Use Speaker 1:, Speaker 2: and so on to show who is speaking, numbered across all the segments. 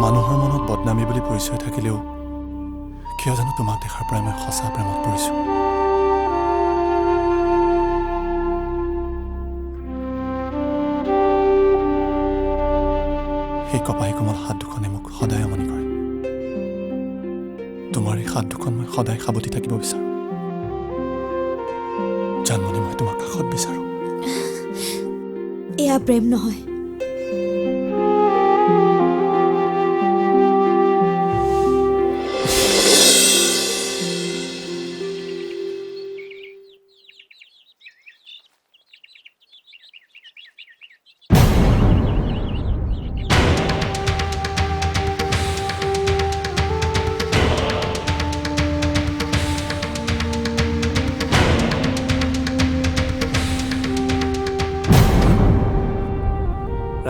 Speaker 1: মানুহৰ মনত বদনামী বুলি পৰিচয় থাকিলেও কিয় জানো তোমাক দেখাৰ পৰাই মই সঁচা প্ৰেমত পৰিছোঁ। সেই কপাহী কোমল হাত দুখনে মোক সদায় আমনি কৰে। তোমাৰ এই হাত দুখন মই সদায় সাৱটি থাকিব বিচাৰোঁ। জানমণি, মই তোমাক কাষত বিচাৰোঁ।
Speaker 2: এয়া প্ৰেম নহয়।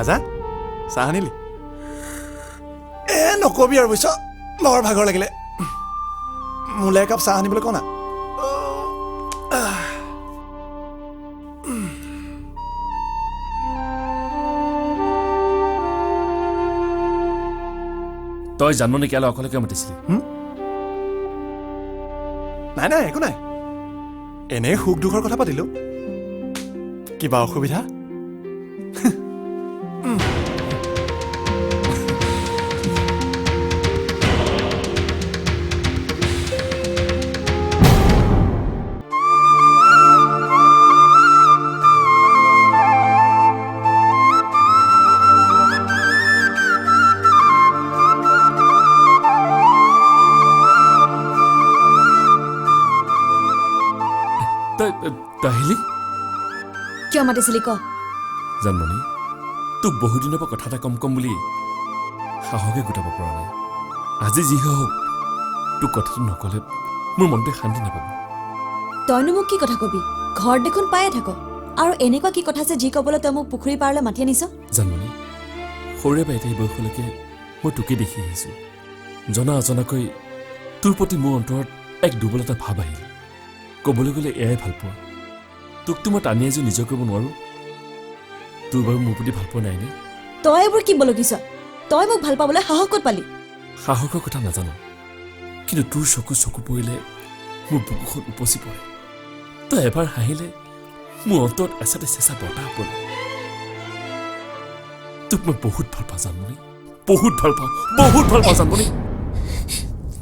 Speaker 1: ৰাজা, চাহ আনিলি? নকবি আৰু বুজিছ, বৰ ভাগৰ লাগিলে। মোলৈ একাপ চাহ আনিবলৈ কওঁ না।
Speaker 3: তই জানমণি কেলৈ অকলে কিয় মাতিছিলি?
Speaker 1: নাই নাই, একো নাই, এনেই সুখ দুখৰ কথা পাতিলোঁ। কিবা অসুবিধা?
Speaker 3: আহিলি?
Speaker 2: কিয় মাতিছিলি ক?
Speaker 3: জানমণি, তোক বহুদিনৰ পৰা কথা এটা কম বুলি সাহসে গোটাব পৰা নাই। আজি যি হওক, তোক কথাটো নকলে মোৰ মনতে শান্তি নাপাব।
Speaker 2: তইনো মোক কি কথা কবি? ঘৰত দেখোন পায়ে থাক। আৰু এনেকুৱা কি কথা আছে যি ক'বলৈ তই মোক পুখুৰী পাৰলৈ মাতি আনিছ?
Speaker 3: জানমণি, সৰুৰে পৰা এতিয়া বয়সলৈকে মই তোকে দেখি আহিছোঁ। জনা অজনাকৈ তোৰ প্ৰতি মোৰ অন্তৰত এক দুৰ্বলতা ভাৱ আহিল। ক'বলৈ গ'লে এয়াই ভাল পোৱা। তোকতো মই টানি আজি নিজৰ কৰিব নোৱাৰো। তোৰ বাৰু মোৰ প্ৰতি ভাল পোৱা নাইনে?
Speaker 2: তই এইবোৰ কি বলকিছ? তই মোক ভাল পাবলৈ সাহস ক'ত পালি?
Speaker 3: সাহসৰ কথা নাজানো, কিন্তু তোৰ চকু পৰিলে মোৰ বুকুখন উপচি পৰে। তই এবাৰ হাঁহিলে মোৰ অন্তৰত এচাতে চেঁচা বতাহ পৰে। তোক মই বহুত ভাল পাওঁ জানমণি, বহুত ভাল পাওঁ, বহুত ভাল পাওঁ জানমণি।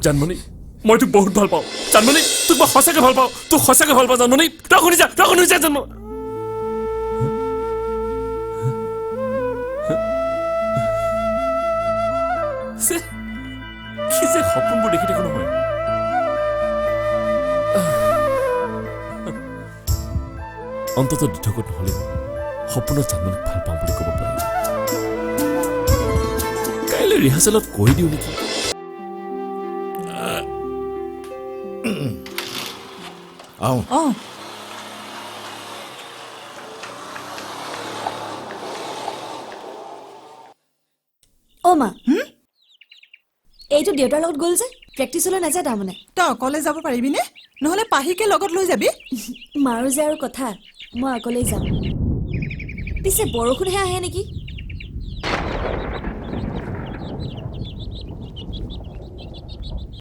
Speaker 3: জানমণি, মই তোক বহুত ভাল পাওঁ জানমণি। তোক মই সঁচাকে ভাল পাওঁ, তোক সঁচাকে ভাল পাওঁ জানমণি। তই শুনিছা জানম। কি যে সপোনবোৰ দেখি থাকো নহয়। অন্তত দিঠকত নহ'লেও সপোনত জানমণিক ভাল পাওঁ বুলি ক'ব পাৰি। কাইলৈ ৰিহাৰ্চেলত কৈ দিওঁ নেকি?
Speaker 2: অ' মা, এইটো দেউতাৰ লগত গ'ল যে, প্ৰেক্টিচলৈ নাযায় তাৰমানে।
Speaker 4: তই অকলে যাব পাৰিবিনে? নহ'লে পাহিকে লগত লৈ যাবি।
Speaker 2: মাৰো যে আৰু কথা, মই অকলেই যাম। পিছে বৰষুণহে আহে নেকি?